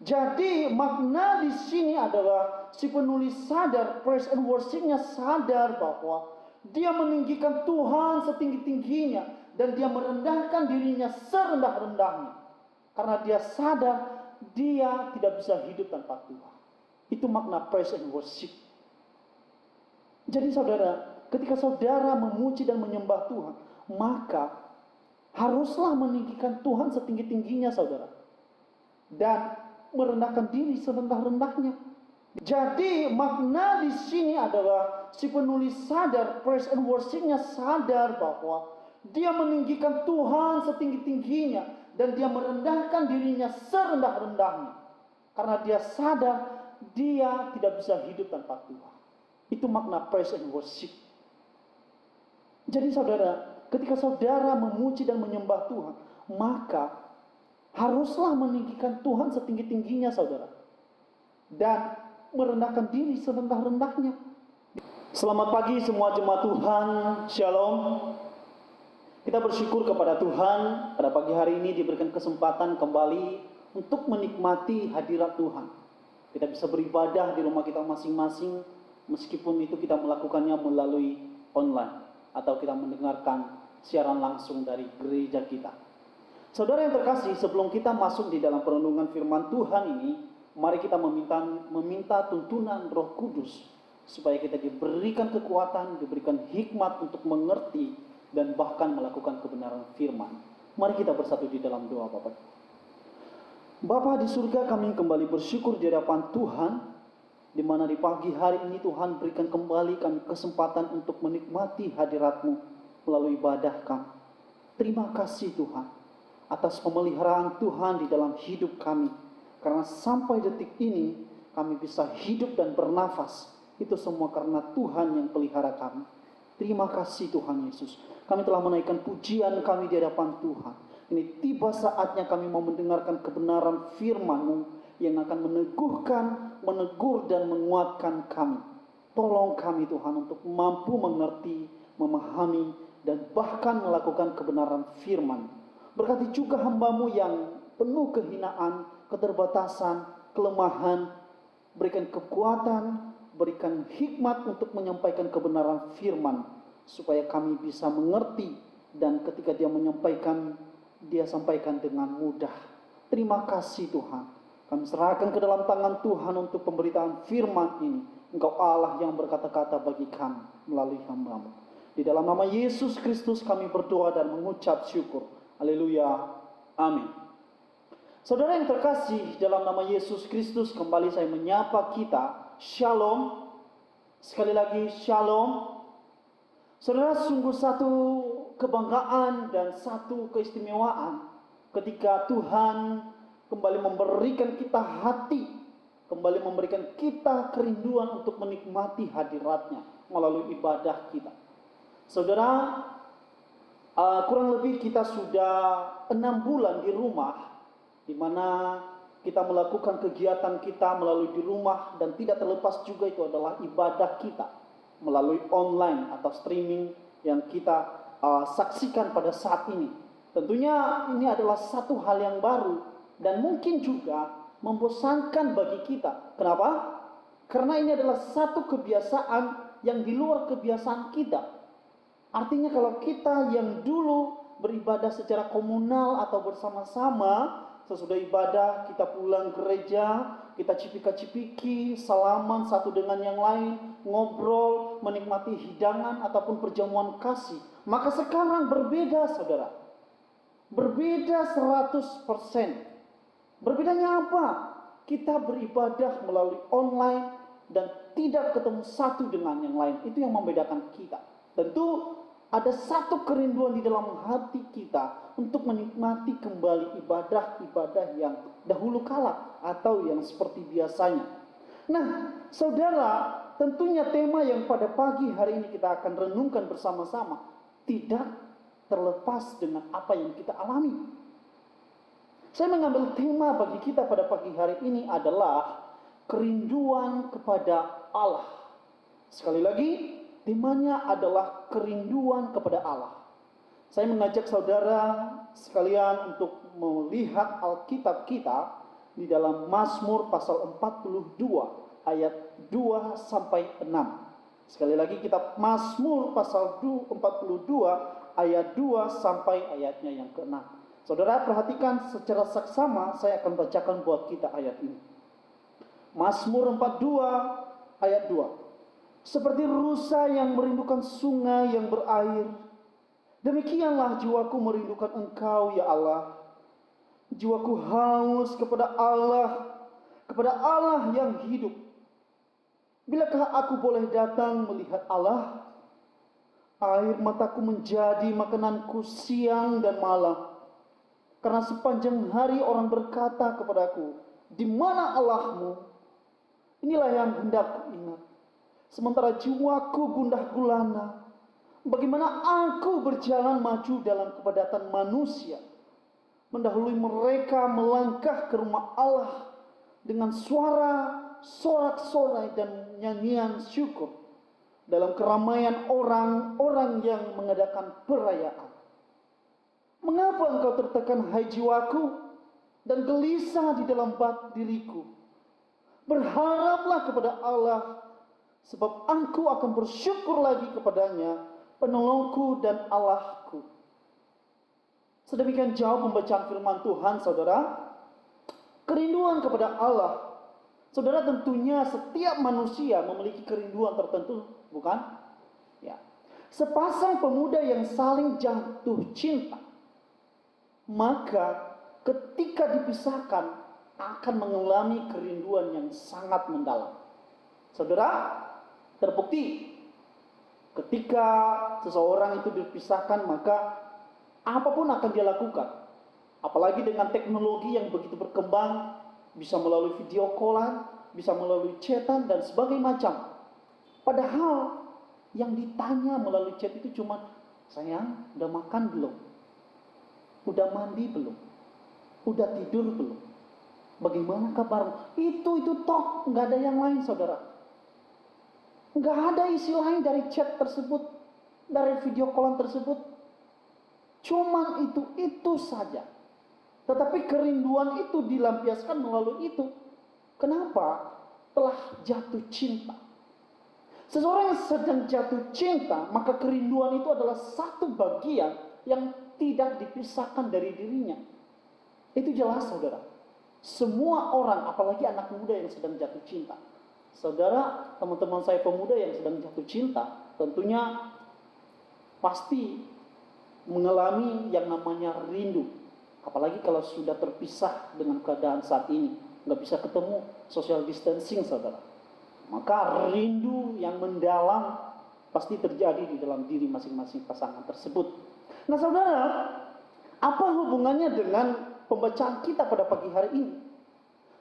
Jadi makna di sini adalah si penulis sadar, praise and worship-nya sadar bahwa dia meninggikan Tuhan setinggi-tingginya dan dia merendahkan dirinya serendah-rendahnya. Karena dia sadar dia tidak bisa hidup tanpa Tuhan. Itu makna praise and worship. Jadi saudara, ketika saudara memuji dan menyembah Tuhan, maka haruslah meninggikan Tuhan setinggi-tingginya saudara. Dan merendahkan diri serendah-rendahnya. Jadi makna di sini adalah si penulis sadar, praise and worship-nya sadar bahwa dia meninggikan Tuhan setinggi-tingginya dan dia merendahkan dirinya serendah-rendahnya. Karena dia sadar dia tidak bisa hidup tanpa Tuhan. Itu makna praise and worship. Jadi saudara, ketika saudara memuji dan menyembah Tuhan, maka haruslah meninggikan Tuhan setinggi-tingginya saudara. Dan merendahkan diri serendah-rendahnya. Selamat pagi semua jemaat Tuhan, Shalom. Kita bersyukur kepada Tuhan pada pagi hari ini diberikan kesempatan kembali untuk menikmati hadirat Tuhan. Kita bisa beribadah di rumah kita masing-masing, meskipun itu kita melakukannya melalui online atau kita mendengarkan siaran langsung dari gereja kita. Saudara yang terkasih, sebelum kita masuk di dalam perenungan firman Tuhan ini, mari kita meminta tuntunan Roh Kudus supaya kita diberikan kekuatan, diberikan hikmat untuk mengerti dan bahkan melakukan kebenaran firman. Mari kita bersatu di dalam doa Bapa. Bapa di surga, kami kembali bersyukur di hadapan Tuhan, di mana di pagi hari ini Tuhan berikan kembali kami kesempatan untuk menikmati hadirat-Mu melalui ibadah kami. Terima kasih Tuhan atas pemeliharaan Tuhan di dalam hidup kami. Karena sampai detik ini kami bisa hidup dan bernafas. Itu semua karena Tuhan yang pelihara kami. Terima kasih Tuhan Yesus. Kami telah menaikkan pujian kami di hadapan Tuhan. Ini tiba saatnya kami mau mendengarkan kebenaran firman-Mu yang akan meneguhkan, menegur dan menguatkan kami. Tolong kami Tuhan untuk mampu mengerti, memahami dan bahkan melakukan kebenaran firman. Berkati juga hamba-Mu yang penuh kehinaan, keterbatasan, kelemahan. Berikan kekuatan, berikan hikmat untuk menyampaikan kebenaran firman. Supaya kami bisa mengerti dan ketika dia menyampaikan, dia sampaikan dengan mudah. Terima kasih Tuhan. Kami serahkan ke dalam tangan Tuhan untuk pemberitaan firman ini. Engkau Allah yang berkata-kata bagi kami melalui hamba-Mu. Di dalam nama Yesus Kristus kami berdoa dan mengucap syukur. Haleluya. Amin. Saudara yang terkasih, dalam nama Yesus Kristus kembali saya menyapa kita. Shalom. Sekali lagi shalom. Saudara, sungguh satu kebanggaan dan satu keistimewaan ketika Tuhan kembali memberikan kita hati, kembali memberikan kita kerinduan untuk menikmati hadirat-Nya melalui ibadah kita. Saudara, kurang lebih kita sudah 6 bulan di rumah, di mana kita melakukan kegiatan kita melalui di rumah, dan tidak terlepas juga itu adalah ibadah kita melalui online atau streaming yang kita saksikan pada saat ini. Tentunya ini adalah satu hal yang baru dan mungkin juga membosankan bagi kita. Kenapa? Karena ini adalah satu kebiasaan yang di luar kebiasaan kita. Artinya kalau kita yang dulu beribadah secara komunal atau bersama-sama, sesudah ibadah kita pulang gereja, kita cipika-cipiki, salaman satu dengan yang lain, ngobrol, menikmati hidangan ataupun perjamuan kasih. Maka sekarang berbeda saudara. Berbeda 100%. Berbedanya apa? Kita beribadah melalui online dan tidak ketemu satu dengan yang lain. Itu yang membedakan kita. Tentu ada satu kerinduan di dalam hati kita untuk menikmati kembali ibadah-ibadah yang dahulu kala atau yang seperti biasanya. Nah, saudara, tentunya tema yang pada pagi hari ini kita akan renungkan bersama-sama tidak terlepas dengan apa yang kita alami. Saya mengambil tema bagi kita pada pagi hari ini adalah kerinduan kepada Allah. Sekali lagi, temanya adalah kerinduan kepada Allah. Saya mengajak saudara sekalian untuk melihat Alkitab kita di dalam Mazmur pasal 42 ayat 2 sampai 6. Sekali lagi kita Mazmur pasal 42 ayat 2 sampai ayatnya yang ke-6. Saudara perhatikan secara saksama, saya akan bacakan buat kita ayat ini. Mazmur 42 ayat 2. Seperti rusa yang merindukan sungai yang berair, demikianlah jiwaku merindukan Engkau ya Allah. Jiwaku haus kepada Allah yang hidup. Bilakah aku boleh datang melihat Allah? Air mataku menjadi makananku siang dan malam. Karena sepanjang hari orang berkata kepadaku, di mana Allahmu? Inilah yang hendak ku ingat. Sementara jiwaku gundah gulana, bagaimana aku berjalan maju dalam kepadatan manusia, mendahului mereka melangkah ke rumah Allah dengan suara sorak-sorai dan nyanyian syukur dalam keramaian orang-orang yang mengadakan perayaan. Mengapa engkau tertekan, hai jiwaku, dan gelisah di dalam diriku? Berharaplah kepada Allah, sebab aku akan bersyukur lagi kepadanya, penolongku dan Allahku. Sedemikian jauh pembacaan firman Tuhan, saudara. Kerinduan kepada Allah. Saudara, tentunya setiap manusia memiliki kerinduan tertentu, bukan? Ya. Sepasang pemuda yang saling jatuh cinta, maka ketika dipisahkan akan mengalami kerinduan yang sangat mendalam. Saudara, terbukti ketika seseorang itu dipisahkan, maka apapun akan dia lakukan. Apalagi dengan teknologi yang begitu berkembang, bisa melalui video callan, bisa melalui chatan dan sebagainya macam. Padahal yang ditanya melalui chat itu cuma, sayang, udah makan belum? Udah mandi belum? Udah tidur belum? Bagaimana kabarmu? Itu tok, nggak ada yang lain, saudara. Nggak ada isi lain dari chat tersebut, dari video callan tersebut. Cuman itu saja. Tetapi kerinduan itu dilampiaskan melalui itu. Kenapa? Telah jatuh cinta. Seseorang yang sedang jatuh cinta, maka kerinduan itu adalah satu bagian yang tidak dipisahkan dari dirinya. Itu jelas, saudara. Semua orang, apalagi anak muda yang sedang jatuh cinta. Saudara, teman-teman saya pemuda yang sedang jatuh cinta, tentunya pasti mengalami yang namanya rindu. Apalagi kalau sudah terpisah dengan keadaan saat ini, nggak bisa ketemu, social distancing, saudara. Maka rindu yang mendalam pasti terjadi di dalam diri masing-masing pasangan tersebut. Nah, saudara, apa hubungannya dengan pembacaan kita pada pagi hari ini?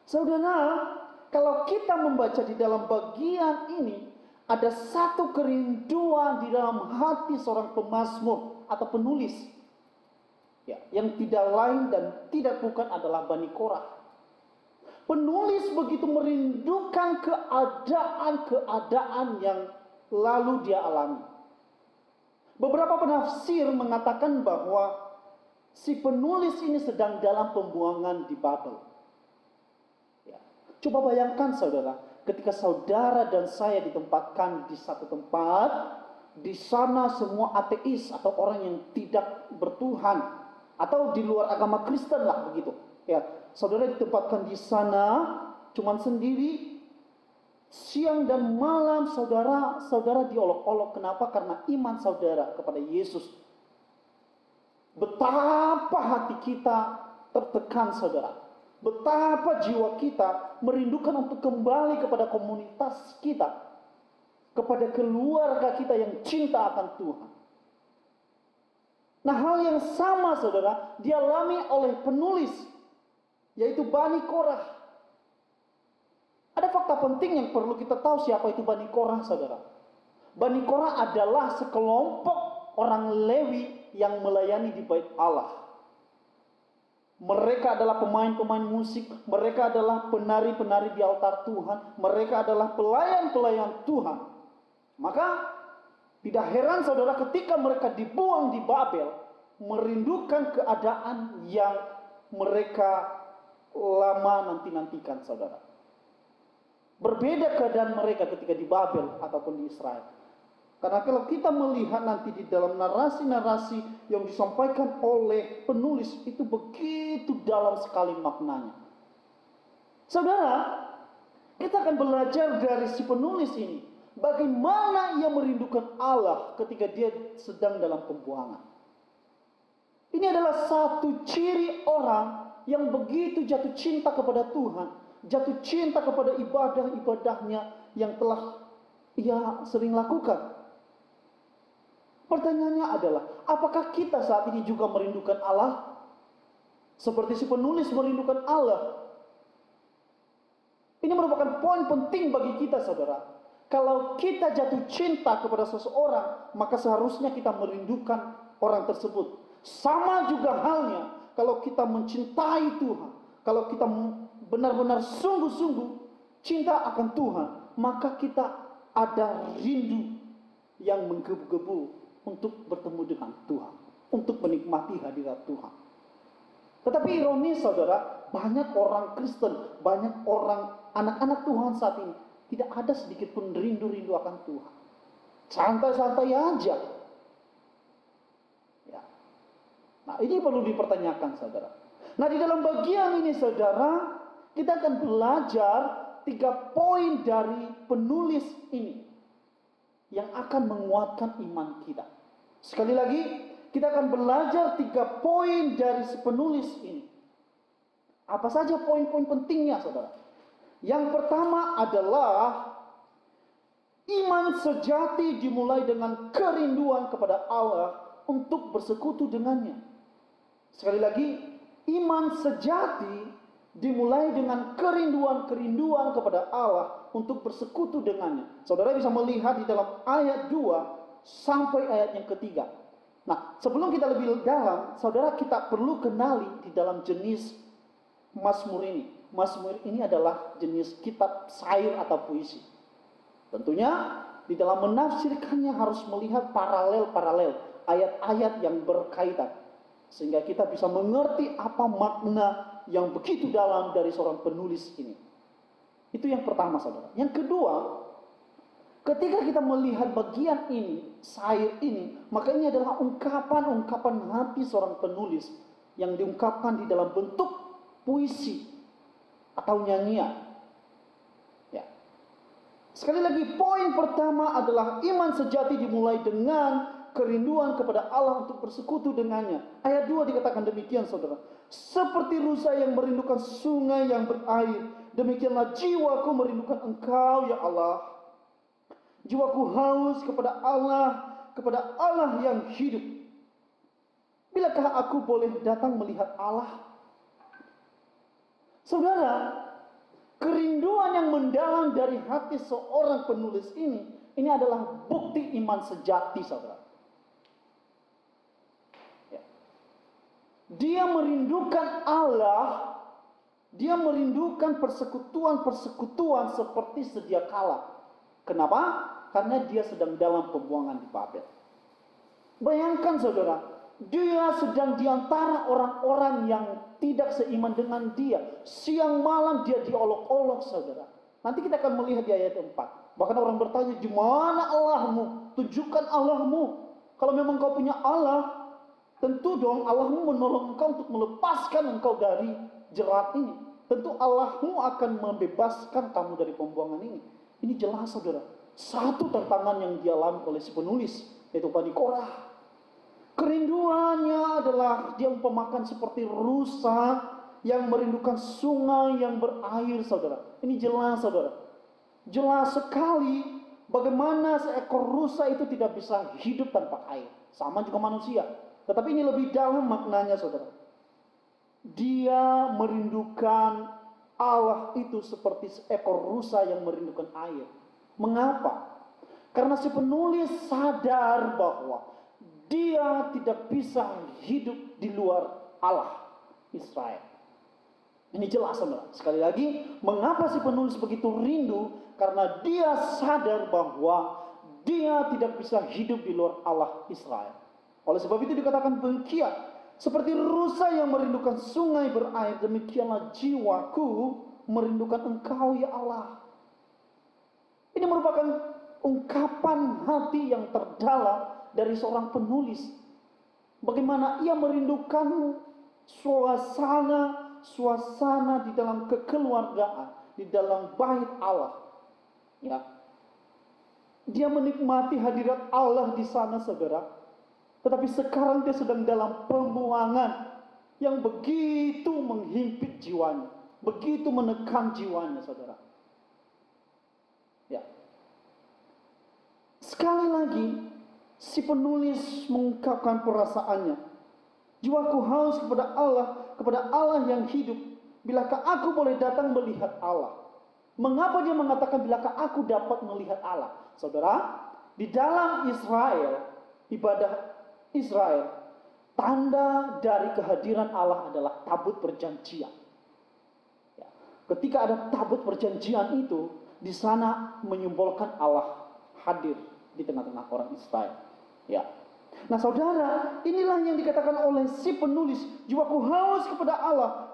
Saudara, kalau kita membaca di dalam bagian ini, ada satu kerinduan di dalam hati seorang pemazmur atau penulis, ya, yang tidak lain dan tidak bukan adalah Bani Korah. Penulis begitu merindukan keadaan-keadaan yang lalu dia alami. Beberapa penafsir mengatakan bahwa si penulis ini sedang dalam pembuangan di Babel. Ya. Coba bayangkan, saudara, ketika saudara dan saya ditempatkan di satu tempat, di sana semua ateis atau orang yang tidak bertuhan, atau di luar agama Kristen lah begitu. Ya, saudara ditempatkan di sana cuman sendiri, siang dan malam saudara diolok-olok. Kenapa? Karena iman saudara kepada Yesus. Betapa hati kita tertekan, saudara. Betapa jiwa kita merindukan untuk kembali kepada komunitas kita, kepada keluarga kita yang cinta akan Tuhan. Nah, hal yang sama, saudara, dialami oleh penulis, yaitu Bani Korah. Ada fakta penting yang perlu kita tahu siapa itu Bani Korah, saudara. Bani Korah adalah sekelompok orang Lewi yang melayani di bait Allah. Mereka adalah pemain-pemain musik, mereka adalah penari-penari di altar Tuhan, mereka adalah pelayan-pelayan Tuhan. Maka tidak heran, saudara, ketika mereka dibuang di Babel, merindukan keadaan yang mereka lama nantikan saudara. Berbeda keadaan mereka ketika di Babel ataupun di Israel. Karena kalau kita melihat nanti di dalam narasi-narasi yang disampaikan oleh penulis itu begitu dalam sekali maknanya. Saudara, kita akan belajar dari si penulis ini. Bagaimana ia merindukan Allah ketika dia sedang dalam pembuangan. Ini adalah satu ciri orang yang begitu jatuh cinta kepada Tuhan. Jatuh cinta kepada ibadah-ibadahnya yang telah ia sering lakukan. Pertanyaannya adalah, apakah kita saat ini juga merindukan Allah? Seperti si penulis merindukan Allah. Ini merupakan poin penting bagi kita, saudara. Kalau kita jatuh cinta kepada seseorang, maka seharusnya kita merindukan orang tersebut. Sama juga halnya kalau kita mencintai Tuhan, kalau kita benar-benar sungguh-sungguh cinta akan Tuhan, maka kita ada rindu yang menggebu-gebu untuk bertemu dengan Tuhan, untuk menikmati hadirat Tuhan. Tetapi ironis saudara, banyak orang Kristen, banyak orang anak-anak Tuhan saat ini tidak ada sedikit pun rindu-rindu akan Tuhan. Santai-santai aja. Ya. Nah, ini perlu dipertanyakan saudara. Nah, di dalam bagian ini saudara, kita akan belajar 3 poin dari penulis ini yang akan menguatkan iman kita. Sekali lagi, kita akan belajar 3 poin dari si penulis ini. Apa saja poin-poin pentingnya, saudara? Yang pertama adalah iman sejati dimulai dengan kerinduan kepada Allah untuk bersekutu dengannya. Sekali lagi, iman sejati dimulai dengan kerinduan kepada Allah untuk bersekutu dengannya. Saudara bisa melihat di dalam ayat 2 sampai ayat yang ketiga. Nah, sebelum kita lebih dalam, saudara, kita perlu kenali di dalam jenis Mazmur ini. Mazmur ini adalah jenis kitab syair atau puisi. Tentunya di dalam menafsirkannya harus melihat paralel-paralel ayat-ayat yang berkaitan, sehingga kita bisa mengerti apa makna yang begitu dalam dari seorang penulis ini. Itu yang pertama, saudara. Yang kedua, ketika kita melihat bagian ini, syair ini, maka ini adalah ungkapan-ungkapan hati seorang penulis yang diungkapkan di dalam bentuk puisi atau nyanyian. Ya. Sekali lagi, poin pertama adalah iman sejati dimulai dengan kerinduan kepada Allah untuk bersekutu dengannya. Ayat 2 dikatakan demikian, saudara. Seperti rusa yang merindukan sungai yang berair, demikianlah jiwaku merindukan Engkau, ya Allah. Jiwaku haus kepada Allah yang hidup. Bilakah aku boleh datang melihat Allah? Saudara, kerinduan yang mendalam dari hati seorang penulis ini adalah bukti iman sejati, saudara. Ya. Dia merindukan Allah, dia merindukan persekutuan seperti sedia kala. Kenapa? Karena dia sedang dalam pembuangan di Babel. Bayangkan saudara, dia sedang di antara orang-orang yang tidak seiman dengan dia. Siang malam dia diolok-olok, saudara. Nanti kita akan melihat di ayat 4. Bahkan orang bertanya, di mana Allahmu? Tunjukkan Allahmu. Kalau memang kau punya Allah, tentu dong Allahmu menolong engkau untuk melepaskan engkau dari jerat ini. Tentu Allahmu akan membebaskan kamu dari pembuangan ini. Ini jelas, saudara. Satu tantangan yang dialami oleh si penulis, yaitu Bani Korah. Kerinduannya adalah dia umpamakan seperti rusa yang merindukan sungai yang berair, saudara. Ini jelas, saudara. Jelas sekali bagaimana seekor rusa itu tidak bisa hidup tanpa air. Sama juga manusia. Tetapi ini lebih dalam maknanya, saudara. Dia merindukan Allah itu seperti seekor rusa yang merindukan air. Mengapa? Karena si penulis sadar bahwa dia tidak bisa hidup di luar Allah Israel. Ini jelas, saudara. Sekali lagi, mengapa si penulis begitu rindu? Karena dia sadar bahwa dia tidak bisa hidup di luar Allah Israel. Oleh sebab itu dikatakan demikian, Seperti rusa yang merindukan sungai berair, demikianlah jiwaku merindukan Engkau ya Allah. Ini merupakan ungkapan hati yang terdalam dari seorang penulis. Bagaimana ia merindukan suasana di dalam kekeluargaan, di dalam bait Allah. Ya. Dia menikmati hadirat Allah di sana, saudara. Tetapi sekarang dia sedang dalam pembuangan yang begitu menghimpit jiwanya, begitu menekan jiwanya, saudara. Ya. Sekali lagi, si penulis mengungkapkan perasaannya. Jiwaku haus kepada Allah yang hidup. Bilakah aku boleh datang melihat Allah? Mengapa dia mengatakan bilakah aku dapat melihat Allah? Saudara, di dalam ibadah Israel, tanda dari kehadiran Allah adalah tabut perjanjian. Ya. Ketika ada tabut perjanjian itu, di sana menyimbolkan Allah hadir di tengah-tengah orang Israel. Ya. Nah, saudara, inilah yang dikatakan oleh si penulis, jiwaku haus kepada Allah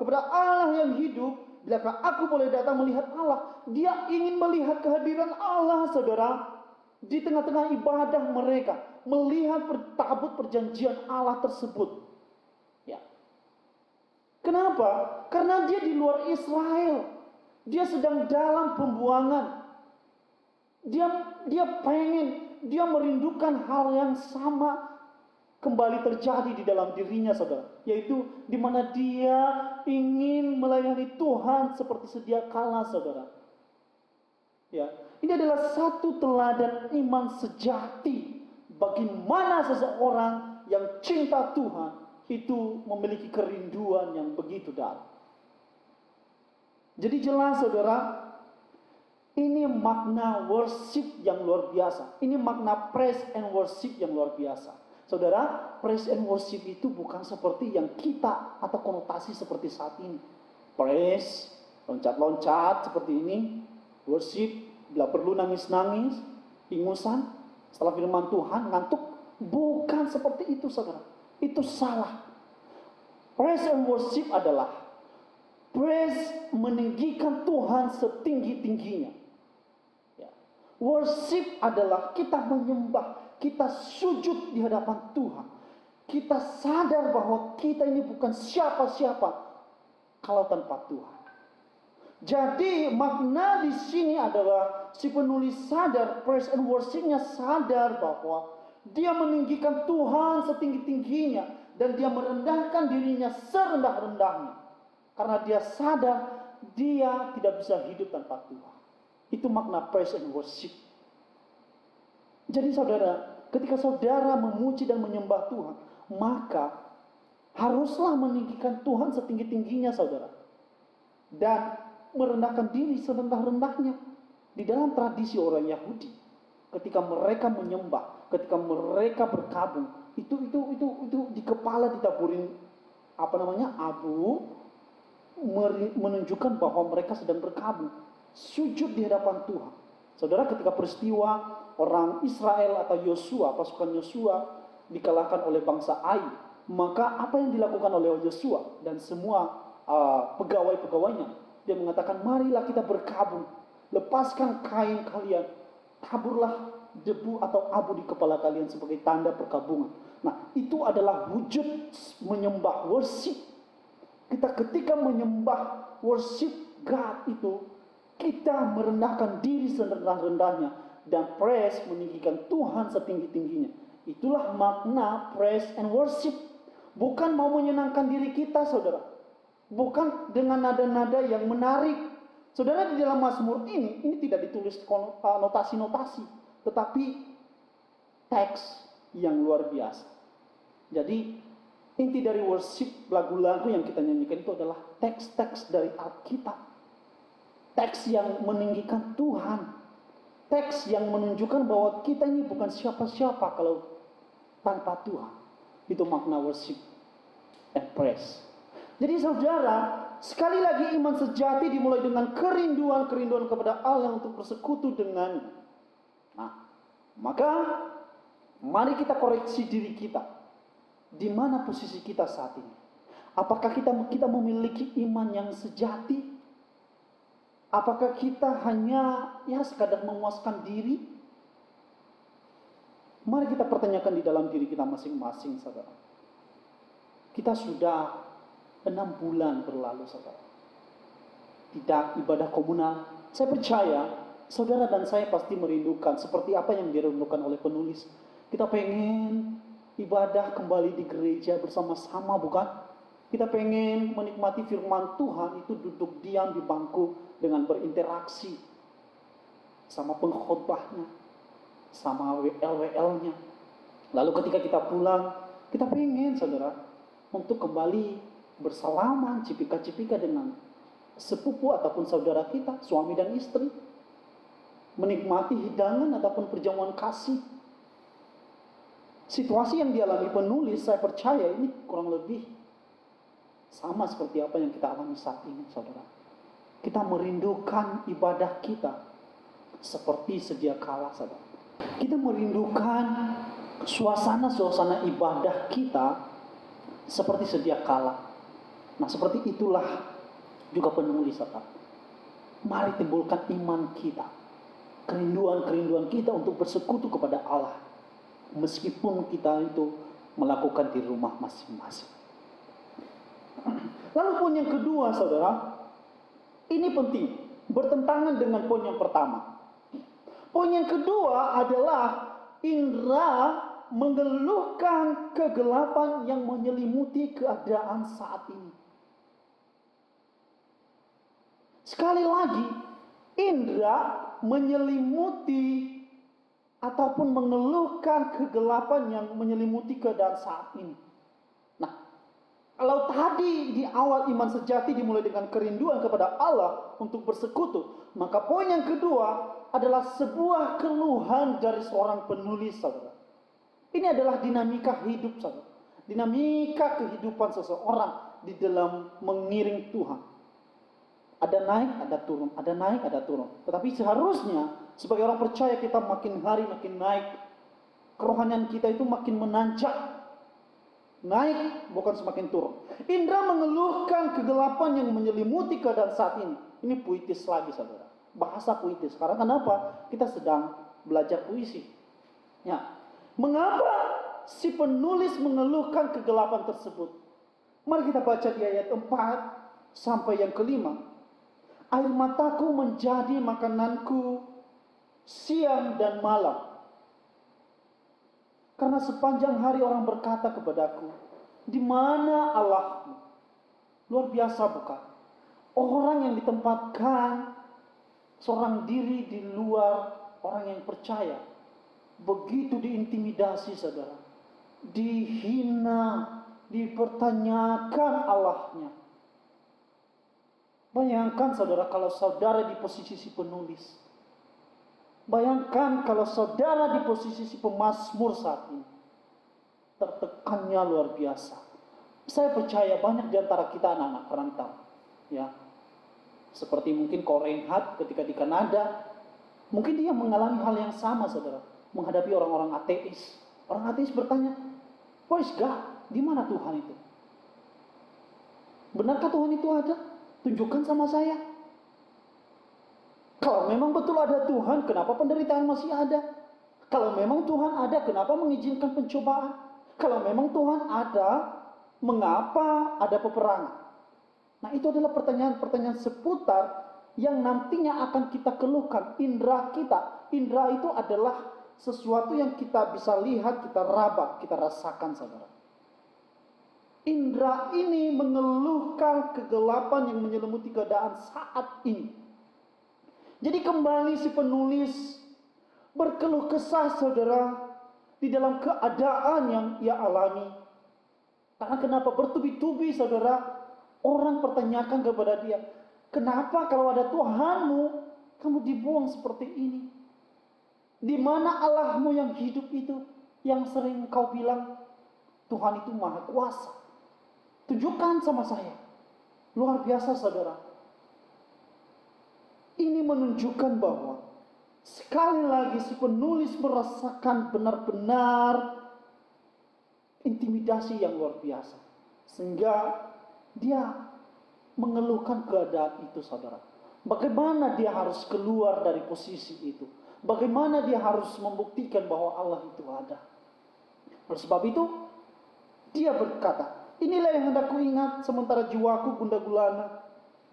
yang hidup. Bilakah aku boleh datang melihat Allah? Dia ingin melihat kehadiran Allah, saudara, di tengah-tengah ibadah mereka, melihat tabut perjanjian Allah tersebut. Ya. Kenapa? Karena dia di luar Israel. Dia sedang dalam pembuangan. Dia merindukan hal yang sama kembali terjadi di dalam dirinya, saudara. Yaitu di mana dia ingin melayani Tuhan seperti sedia kala, saudara. Ya. Ini adalah satu teladan iman sejati. Bagaimana seseorang yang cinta Tuhan itu memiliki kerinduan yang begitu dalam. Jadi jelas, saudara, ini makna worship yang luar biasa. Ini makna praise and worship yang luar biasa. Saudara, praise and worship itu bukan seperti yang kita atau konotasi seperti saat ini. Praise, loncat-loncat seperti ini. Worship, bila perlu nangis-nangis, ingusan, setelah firman Tuhan, ngantuk. Bukan seperti itu, saudara. Itu salah. Praise and worship adalah praise meninggikan Tuhan setinggi-tingginya. Ya. Worship adalah kita menyembah, kita sujud di hadapan Tuhan. Kita sadar bahwa kita ini bukan siapa-siapa kalau tanpa Tuhan. Jadi makna di sini adalah si penulis sadar, praise and worship-nya sadar bahwa dia meninggikan Tuhan setinggi-tingginya dan dia merendahkan dirinya serendah-rendahnya. Karena dia sadar dia tidak bisa hidup tanpa Tuhan. Itu makna praise and worship. Jadi saudara, ketika saudara memuji dan menyembah Tuhan, maka haruslah meninggikan Tuhan setinggi-tingginya, saudara. Dan merendahkan diri serendah-rendahnya. Di dalam tradisi orang Yahudi, ketika mereka menyembah, ketika mereka berkabung, itu di kepala ditaburin abu, menunjukkan bahwa mereka sedang berkabung, sujud di hadapan Tuhan. Saudara, ketika peristiwa orang Israel atau Yosua, pasukan Yosua dikalahkan oleh bangsa Ai, maka apa yang dilakukan oleh Yosua dan semua pegawai-pegawainya? Dia mengatakan, marilah kita berkabung, lepaskan kain kalian, taburlah debu atau abu di kepala kalian sebagai tanda perkabungan. Nah, itu adalah wujud menyembah, worship. Kita ketika menyembah, worship God itu, kita merendahkan diri serendah-rendahnya dan praise meninggikan Tuhan setinggi-tingginya. Itulah makna praise and worship. Bukan mau menyenangkan diri kita, saudara. Bukan dengan nada-nada yang menarik. Saudara, di dalam Mazmur ini tidak ditulis notasi-notasi, tetapi teks yang luar biasa. Jadi inti dari worship, lagu-lagu yang kita nyanyikan itu adalah teks-teks dari Alkitab. Teks yang meninggikan Tuhan. Teks yang menunjukkan bahwa kita ini bukan siapa-siapa kalau tanpa Tuhan. Itu makna worship and praise. Jadi saudara, sekali lagi iman sejati dimulai dengan kerinduan kepada Allah untuk bersekutu dengannya. Nah, maka mari kita koreksi diri kita. Di mana posisi kita saat ini? Apakah kita memiliki iman yang sejati? Apakah kita hanya sekadar memuaskan diri? Mari kita pertanyakan di dalam diri kita masing-masing, saudara. Kita sudah 6 bulan berlalu, saudara. Tidak ibadah komunal. Saya percaya saudara dan saya pasti merindukan seperti apa yang dirindukan oleh penulis. Kita pengen ibadah kembali di gereja bersama-sama, bukan? Kita pengen menikmati firman Tuhan itu duduk diam di bangku dengan berinteraksi sama pengkhotbahnya, sama WL-WL-nya. Lalu ketika kita pulang, kita pengen, saudara, untuk kembali bersalaman, cipika-cipika dengan sepupu ataupun saudara kita, suami dan istri. Menikmati hidangan ataupun perjamuan kasih. Situasi yang dialami penulis, saya percaya ini kurang lebih sama seperti apa yang kita alami saat ini, saudara. Kita merindukan ibadah kita seperti sedia kala, saudara. Kita merindukan suasana-suasana ibadah kita seperti sedia kala. Nah, seperti itulah juga penulis, saudara. Mari timbulkan iman kita, kerinduan-kerinduan kita untuk bersekutu kepada Allah, meskipun kita itu melakukan di rumah masing-masing. Lalu poin yang kedua, saudara, ini penting, bertentangan dengan poin yang pertama. Poin yang kedua adalah indera mengeluhkan kegelapan yang menyelimuti keadaan saat ini. Sekali lagi, indera menyelimuti ataupun mengeluhkan kegelapan yang menyelimuti keadaan saat ini. Nah, kalau tadi di awal iman sejati dimulai dengan kerinduan kepada Allah untuk bersekutu, maka poin yang kedua adalah sebuah keluhan dari seorang penulis, saudara. Ini adalah dinamika hidup, saudara. Dinamika kehidupan seseorang di dalam mengiring Tuhan. Ada naik, ada turun, ada naik, ada turun. Tetapi seharusnya sebagai orang percaya kita makin hari makin naik. Kerohanian kita itu makin menanjak. Naik bukan semakin turun. Indra mengeluhkan kegelapan yang menyelimuti keadaan saat ini. Ini puitis lagi, saudara. Bahasa puitis. Karena kenapa? Kita sedang belajar puisi. Ya. Mengapa si penulis mengeluhkan kegelapan tersebut? Mari kita baca di ayat 4 sampai yang kelima. Air mataku menjadi makananku siang dan malam. Karena sepanjang hari orang berkata kepadaku, di mana Allahmu? Luar biasa, bukan? Orang yang ditempatkan seorang diri di luar orang yang percaya, begitu diintimidasi, saudara, dihina, dipertanyakan Allahnya. Bayangkan, saudara, kalau saudara di posisi si penulis. Bayangkan kalau saudara di posisi si pemazmur saat ini. Tertekannya luar biasa. Saya percaya banyak di antara kita anak-anak perantau, ya. Seperti mungkin Ko Reinhardt ketika di Kanada, mungkin dia mengalami hal yang sama, saudara, menghadapi orang-orang ateis. Orang ateis bertanya, "Where is God? Di mana Tuhan itu? Benarkah Tuhan itu ada? Tunjukkan sama saya. Kalau memang betul ada Tuhan, kenapa penderitaan masih ada? Kalau memang Tuhan ada, kenapa mengizinkan pencobaan? Kalau memang Tuhan ada, mengapa ada peperangan?" Nah, itu adalah pertanyaan-pertanyaan seputar yang nantinya akan kita keluhkan. Indra kita. Indra itu adalah sesuatu yang kita bisa lihat, kita raba, kita rasakan, saudara. Indra ini mengeluhkan kegelapan yang menyelimuti keadaan saat ini. Jadi kembali si penulis berkeluh kesah, saudara, di dalam keadaan yang ia alami. Karena kenapa? Bertubi-tubi, saudara, orang pertanyakan kepada dia, kenapa kalau ada Tuhanmu, kamu dibuang seperti ini? Di mana Allahmu yang hidup itu, yang sering kau bilang, Tuhan itu maha kuasa? Tunjukkan sama saya. Luar biasa, saudara. Ini menunjukkan bahwa sekali lagi si penulis merasakan benar-benar intimidasi yang luar biasa. Sehingga dia mengeluhkan keadaan itu, saudara. Bagaimana dia harus keluar dari posisi itu? Bagaimana dia harus membuktikan bahwa Allah itu ada? Oleh sebab itu, dia berkata, inilah yang hendak ku ingat sementara jiwaku gundah gulana.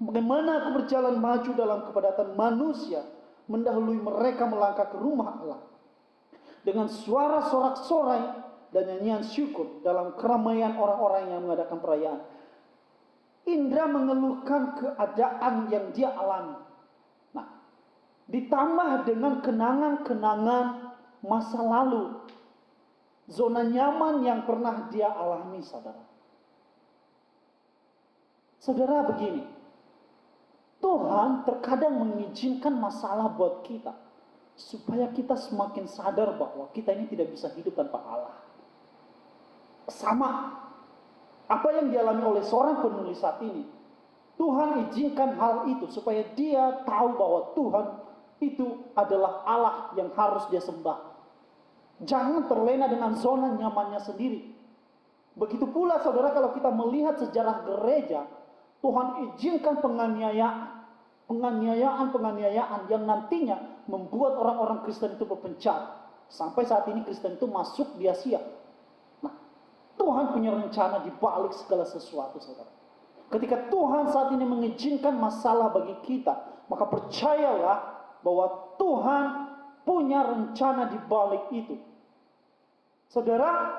Bagaimana aku berjalan maju dalam kepadatan manusia, mendahului mereka melangkah ke rumah Allah. Dengan suara sorak-sorai dan nyanyian syukur dalam keramaian orang-orang yang mengadakan perayaan. Indra mengeluhkan keadaan yang dia alami. Nah, ditambah dengan kenangan-kenangan masa lalu, zona nyaman yang pernah dia alami, saudara. Saudara, begini, Tuhan terkadang mengizinkan masalah buat kita, supaya kita semakin sadar bahwa kita ini tidak bisa hidup tanpa Allah. Sama apa yang dialami oleh seorang penulis saat ini. Tuhan izinkan hal itu supaya dia tahu bahwa Tuhan itu adalah Allah yang harus dia sembah. Jangan terlena dengan zona nyamannya sendiri. Begitu pula saudara, kalau kita melihat sejarah gereja, Tuhan izinkan penganiayaan yang nantinya membuat orang-orang Kristen itu berpencar. Sampai saat ini Kristen itu masuk di Asia. Nah, Tuhan punya rencana di balik segala sesuatu, saudara. Ketika Tuhan saat ini mengizinkan masalah bagi kita, maka percayalah bahwa Tuhan punya rencana di balik itu. Saudara,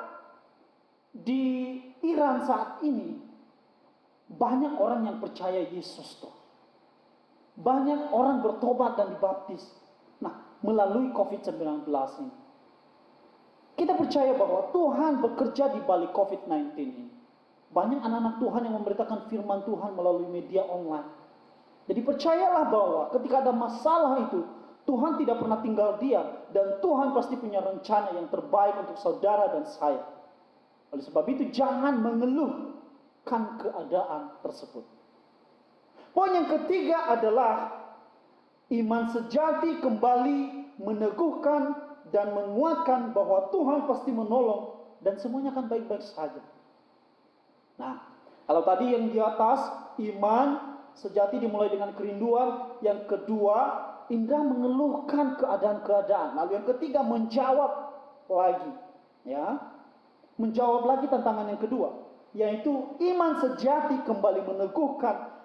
di Iran saat ini banyak orang yang percaya Yesus tuh. Banyak orang bertobat dan dibaptis. Nah, melalui COVID-19 ini. Kita percaya bahwa Tuhan bekerja di balik COVID-19 ini. Banyak anak-anak Tuhan yang memberitakan firman Tuhan melalui media online. Jadi percayalah bahwa ketika ada masalah itu, Tuhan tidak pernah tinggal diam. Dan Tuhan pasti punya rencana yang terbaik untuk saudara dan saya. Oleh sebab itu jangan mengeluhkan keadaan tersebut. Poin yang ketiga adalah iman sejati kembali meneguhkan dan menguatkan bahwa Tuhan pasti menolong dan semuanya akan baik-baik saja. Nah, kalau tadi yang di atas, iman sejati dimulai dengan kerinduan. Yang kedua, Indra mengeluhkan keadaan-keadaan. Lalu yang ketiga, menjawab lagi. Ya, menjawab lagi tantangan yang kedua, yaitu iman sejati kembali meneguhkan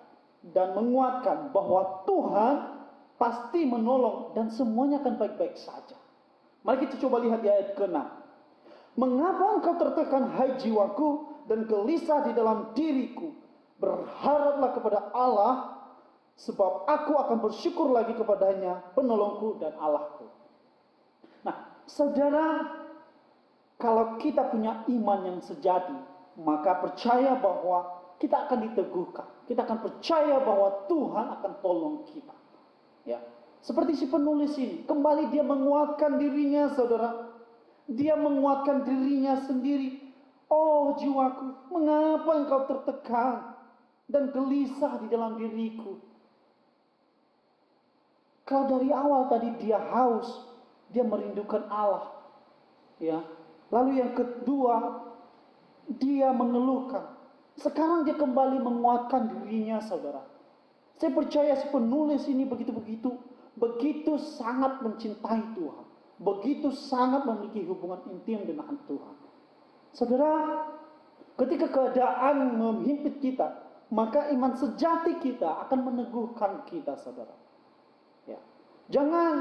dan menguatkan bahwa Tuhan pasti menolong dan semuanya akan baik-baik saja. Mari kita coba lihat di ayat ke-6. Mengapa engkau tertekan, hai jiwaku, dan gelisah di dalam diriku? Berharaplah kepada Allah, sebab aku akan bersyukur lagi kepadanya, penolongku dan Allahku. Nah, saudara, kalau kita punya iman yang sejati, maka percaya bahwa kita akan diteguhkan. Kita akan percaya bahwa Tuhan akan tolong kita. Ya, seperti si penulis ini, kembali dia menguatkan dirinya, saudara. Dia menguatkan dirinya sendiri. Oh jiwaku, mengapa engkau tertekan dan gelisah di dalam diriku? Kalau dari awal tadi dia haus, dia merindukan Allah. Ya. Lalu yang kedua, dia mengeluhkan. Sekarang dia kembali menguatkan dirinya, saudara. Saya percaya si penulis ini begitu sangat mencintai Tuhan. Begitu sangat memiliki hubungan intim dengan Tuhan. Saudara, ketika keadaan menghimpit kita, maka iman sejati kita akan meneguhkan kita, saudara. Ya. Jangan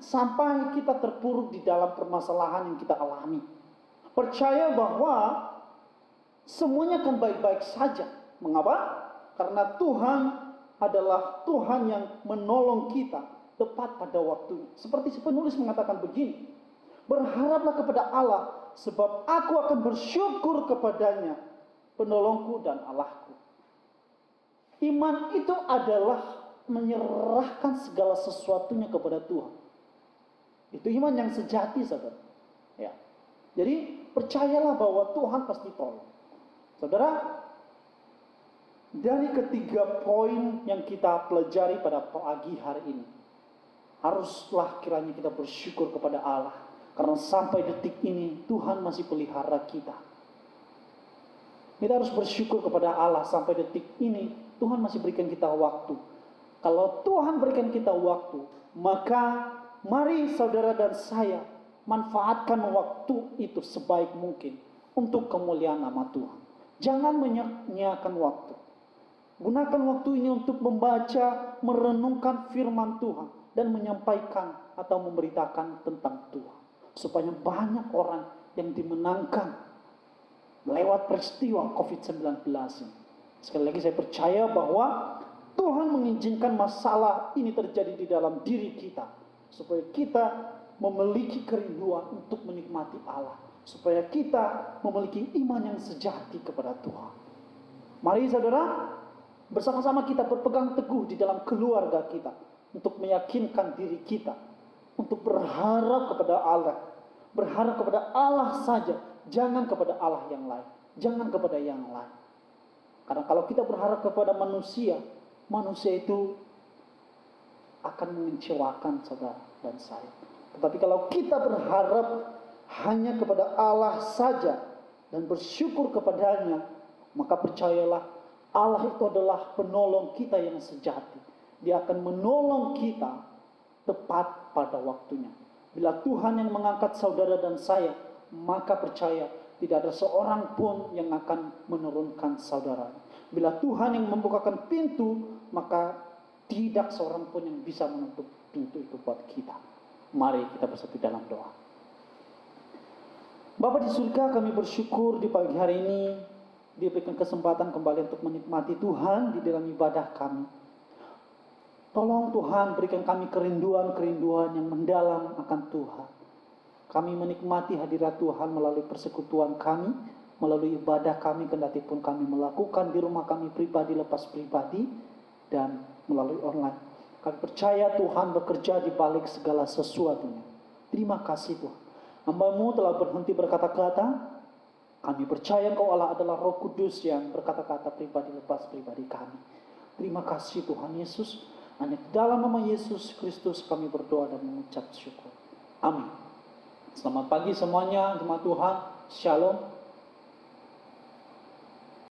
sampai kita terpuruk di dalam permasalahan yang kita alami. Percaya bahwa semuanya akan baik-baik saja. Mengapa? Karena Tuhan adalah Tuhan yang menolong kita tepat pada waktunya. Seperti si penulis mengatakan begini, berharaplah kepada Allah, sebab aku akan bersyukur kepadanya, penolongku dan Allahku. Iman itu adalah menyerahkan segala sesuatunya kepada Tuhan. Itu iman yang sejati, saudara. Ya. Jadi percayalah bahwa Tuhan pasti tolong. Saudara, dari ketiga poin yang kita pelajari pada pagi hari ini, haruslah kiranya kita bersyukur kepada Allah. Karena sampai detik ini Tuhan masih pelihara kita. Kita harus bersyukur kepada Allah sampai detik ini Tuhan masih berikan kita waktu. Kalau Tuhan berikan kita waktu, maka mari saudara dan saya manfaatkan waktu itu sebaik mungkin untuk kemuliaan nama Tuhan. Jangan menyia-nyiakan waktu. Gunakan waktu ini untuk membaca, merenungkan firman Tuhan dan menyampaikan atau memberitakan tentang Tuhan. Supaya banyak orang yang dimenangkan lewat peristiwa COVID-19 ini. Sekali lagi saya percaya bahwa Tuhan mengizinkan masalah ini terjadi di dalam diri kita. Supaya kita memiliki kerinduan untuk menikmati Allah. Supaya kita memiliki iman yang sejati kepada Tuhan. Mari saudara, bersama-sama kita berpegang teguh di dalam keluarga kita. Untuk meyakinkan diri kita. Untuk berharap kepada Allah. Berharap kepada Allah saja. Jangan kepada Allah yang lain. Jangan kepada yang lain. Karena kalau kita berharap kepada manusia, manusia itu akan mengecewakan saudara dan saya. Tetapi kalau kita berharap hanya kepada Allah saja dan bersyukur kepadanya, maka percayalah Allah itu adalah penolong kita yang sejati. Dia akan menolong kita tepat pada waktunya. Bila Tuhan yang mengangkat saudara dan saya, maka percaya tidak ada seorang pun yang akan menurunkan saudara. Bila Tuhan yang membukakan pintu, maka tidak seorang pun yang bisa menutup pintu itu buat kita. Mari kita bersatu dalam doa. Bapa di surga, kami bersyukur di pagi hari ini diberikan kesempatan kembali untuk menikmati Tuhan di dalam ibadah kami. Tolong Tuhan berikan kami kerinduan-kerinduan yang mendalam akan Tuhan. Kami menikmati hadirat Tuhan melalui persekutuan kami, melalui ibadah kami, kendati pun kami melakukan di rumah kami pribadi lepas pribadi, dan melalui online. Kami percaya Tuhan bekerja di balik segala sesuatunya. Terima kasih Tuhan. Hamba-Mu telah berhenti berkata-kata. Kami percaya Engkau Allah adalah Roh Kudus yang berkata-kata pribadi lepas pribadi kami. Terima kasih Tuhan Yesus. Hanya dalam nama Yesus Kristus kami berdoa dan mengucap syukur. Amin. Selamat pagi semuanya, jemaat Tuhan. Shalom.